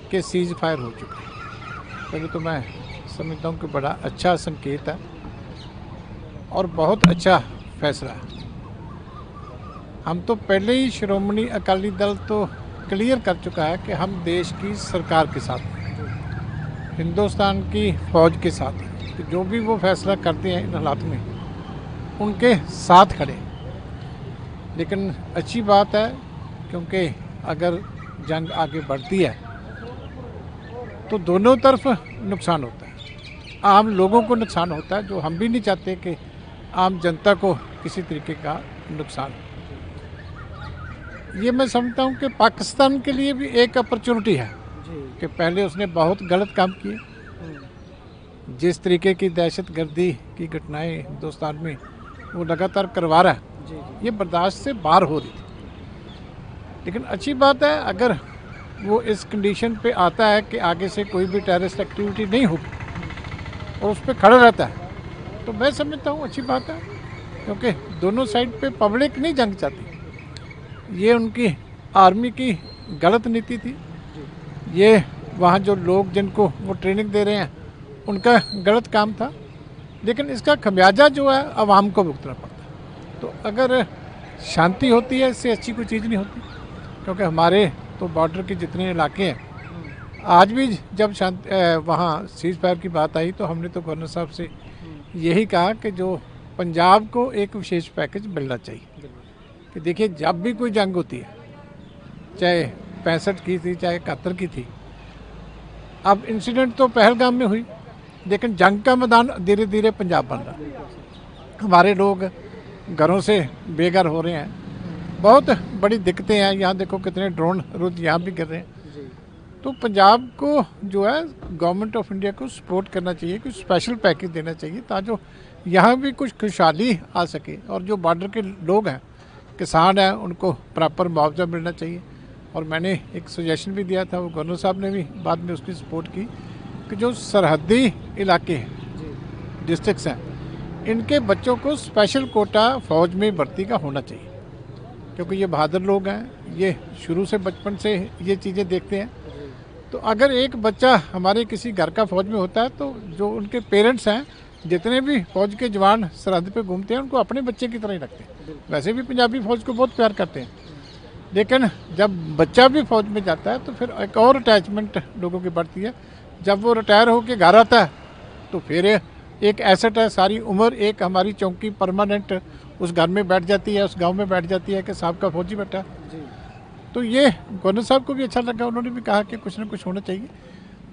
कि cease fire हो चुका है। पहले तो मैं समझता हूँ कि बड़ा अच्छा संकेत है और बहुत अच्छा फैसला है। हम तो पहले ही श्रोमणी अकाली दल तो क्लियर कर चुका है कि हम देश की सरकार के साथ हैं, हिंदुस्तान की फ़ौज के साथ हैं, कि जो भी वो फैसला करते हैं इन हालात में उनके साथ खड़े। लेकिन अच्छी बात है, क्योंकि अगर जंग आगे बढ़ती है तो दोनों तरफ नुकसान होता है। आम लोगों को नुकसान होता है, जो हम भी नहीं चाहते कि आम जनता को किसी तरीके का नुकसान। ये मैं समझता हूँ कि पाकिस्तान के लिए भी एक अपॉर्चुनिटी है कि पहले उसने बहुत गलत काम किए। जिस तरीके की दहशतगर्दी की घटनाएं हिंदुस्तान में वो लगातार करवा रहा है, ये बर्दाश्त से बाहर हो रही थी। लेकिन अच्छी बात है, अगर वो इस कंडीशन पे आता है कि आगे से कोई भी टेररिस्ट एक्टिविटी नहीं होगी और उस पर खड़ा रहता है, तो मैं समझता हूँ अच्छी बात है, क्योंकि दोनों साइड पे पब्लिक नहीं जंग चाहती। ये उनकी आर्मी की गलत नीति थी, ये वहाँ जो लोग जिनको वो ट्रेनिंग दे रहे हैं उनका गलत काम था। लेकिन इसका खमियाजा जो है आवाम को भुगतना पड़ता है। तो अगर शांति होती है, इससे अच्छी कोई चीज़ नहीं होती। क्योंकि हमारे तो बॉर्डर के जितने इलाके हैं, आज भी जब वहाँ सीज फायर की बात आई तो हमने तो गवर्नर साहब से यही कहा कि जो पंजाब को एक विशेष पैकेज मिलना चाहिए। कि देखिए, जब भी कोई जंग होती है, चाहे 65 की थी, चाहे 71 की थी, अब इंसिडेंट तो पहलगाम में हुई, लेकिन जंग का मैदान धीरे धीरे पंजाब बन रहा। हमारे लोग घरों से बेघर हो रहे हैं, बहुत बड़ी दिक्कतें हैं। यहाँ देखो कितने ड्रोन रोज यहाँ भी गिर रहे हैं। तो पंजाब को जो है गवर्नमेंट ऑफ इंडिया को सपोर्ट करना चाहिए, कुछ स्पेशल पैकेज देना चाहिए ताकि यहाँ भी कुछ खुशहाली आ सके। और जो बॉर्डर के लोग हैं, किसान हैं, उनको प्रॉपर मुआवजा मिलना चाहिए। और मैंने एक सजेशन भी दिया था, वो गवर्नर साहब ने भी बाद में उसकी सपोर्ट की, कि जो सरहदी इलाके हैं, डिस्ट्रिक्ट्स हैं, इनके बच्चों को स्पेशल कोटा फ़ौज में भर्ती का होना चाहिए। क्योंकि ये बहादुर लोग हैं, ये शुरू से बचपन से ये चीज़ें देखते हैं। तो अगर एक बच्चा हमारे किसी घर का फ़ौज में होता है, तो जो उनके पेरेंट्स हैं, जितने भी फ़ौज के जवान सरहद पे घूमते हैं, उनको अपने बच्चे की तरह ही रखते हैं। वैसे भी पंजाबी फ़ौज को बहुत प्यार करते हैं, लेकिन जब बच्चा भी फ़ौज में जाता है तो फिर एक और अटैचमेंट लोगों की बढ़ती है। जब वो रिटायर होकर घर आता है तो फिर एक एसेट है, सारी उम्र एक हमारी चौकी परमानेंट उस घर में बैठ जाती है, उस गांव में बैठ जाती है कि साहब का फौजी बैठा। तो ये गवर्नर साहब को भी अच्छा लगा, उन्होंने भी कहा कि कुछ ना कुछ होना चाहिए।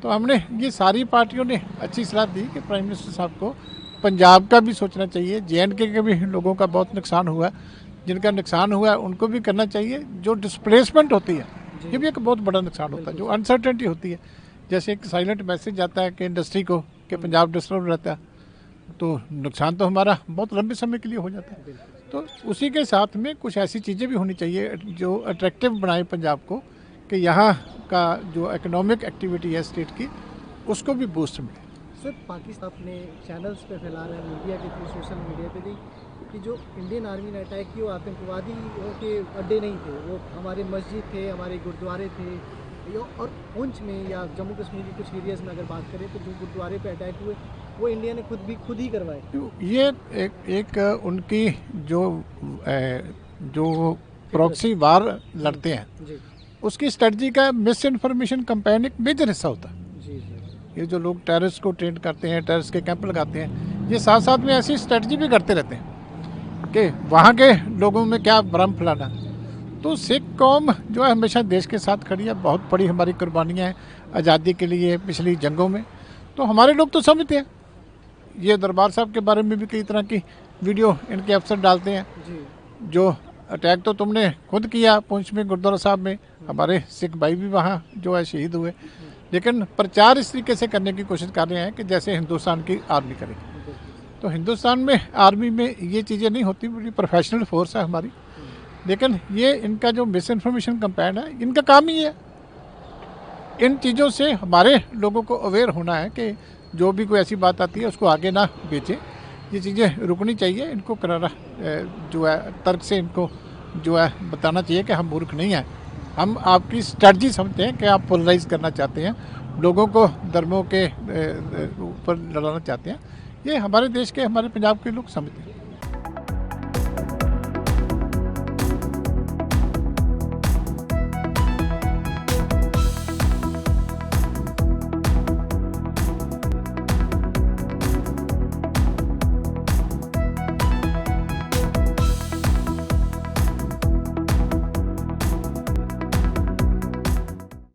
तो हमने ये सारी पार्टियों ने अच्छी सलाह दी कि प्राइम मिनिस्टर साहब को पंजाब का भी सोचना चाहिए, JNK के भी लोगों का बहुत नुकसान हुआ है, जिनका नुकसान हुआ है उनको भी करना चाहिए। जो डिस्प्लेसमेंट होती है, ये भी एक बहुत बड़ा नुकसान होता है। जो अनसर्टेनिटी होती है, जैसे एक साइलेंट मैसेज जाता है कि इंडस्ट्री को कि पंजाब डिस्टर्ब रहता है, तो नुकसान तो हमारा बहुत लंबे समय के लिए हो जाता है। तो उसी के साथ में कुछ ऐसी चीज़ें भी होनी चाहिए जो अट्रैक्टिव बनाए पंजाब को, कि यहाँ का जो इकोनॉमिक एक्टिविटी है स्टेट की, उसको भी बूस्ट मिले। सर, पाकिस्तान अपने चैनल्स पे फैला रहे हैं, मीडिया के थ्रू, सोशल मीडिया पे भी, कि जो इंडियन आर्मी ने अटैक किया वो आतंकवादियों के अड्डे नहीं थे, वो हमारे मस्जिद थे, हमारे गुरुद्वारे थे। और पुंछ में या जम्मू कश्मीर के कुछ एरियाज़ में अगर बात करें तो जो गुरुद्वारे पे अटैक हुए वो इंडिया ने खुद ही करवाए। ये एक उनकी जो प्रॉक्सी वार लड़ते हैं, उसकी स्ट्रेटजी का मिस इन्फॉर्मेशन कैंपेन एक मेजर हिस्सा होता है। ये जो लोग टेररिस्ट को ट्रेन करते हैं, टेररिस्ट के कैंप लगाते हैं, ये साथ साथ में ऐसी स्ट्रेटजी भी करते रहते हैं कि वहाँ के लोगों में क्या भ्रम फैलाना। तो सिख कौम जो है हमेशा देश के साथ खड़ी है, बहुत बड़ी हमारी कुर्बानियाँ हैं आज़ादी के लिए पिछली जंगों में। तो हमारे लोग तो समझते हैं। ये दरबार साहब के बारे में भी कई तरह की वीडियो इनके अफसर डालते हैं। जो अटैक तो तुमने खुद किया पुंछ में, गुरुद्वारा साहब में, हमारे सिख भाई भी वहाँ जो है शहीद हुए। लेकिन प्रचार इस तरीके से करने की कोशिश कर रहे हैं कि जैसे हिंदुस्तान की आर्मी करे। तो हिंदुस्तान में आर्मी में ये चीज़ें नहीं होती, बड़ी प्रोफेशनल फोर्स है हमारी। लेकिन ये इनका जो मिस इन्फॉर्मेशन कैंपेन है, इनका काम ही है इन चीज़ों से हमारे लोगों को अवेयर होना है कि जो भी कोई ऐसी बात आती है उसको आगे ना बेचें। ये चीज़ें रुकनी चाहिए, इनको करारा जो है तर्क से इनको जो है बताना चाहिए कि हम मूर्ख नहीं हैं। हम आपकी स्ट्रेटजी समझते हैं कि आप पोलराइज करना चाहते हैं, लोगों को धर्मों के ऊपर लड़ाना चाहते हैं। ये हमारे देश के, हमारे पंजाब के लोग समझते हैं।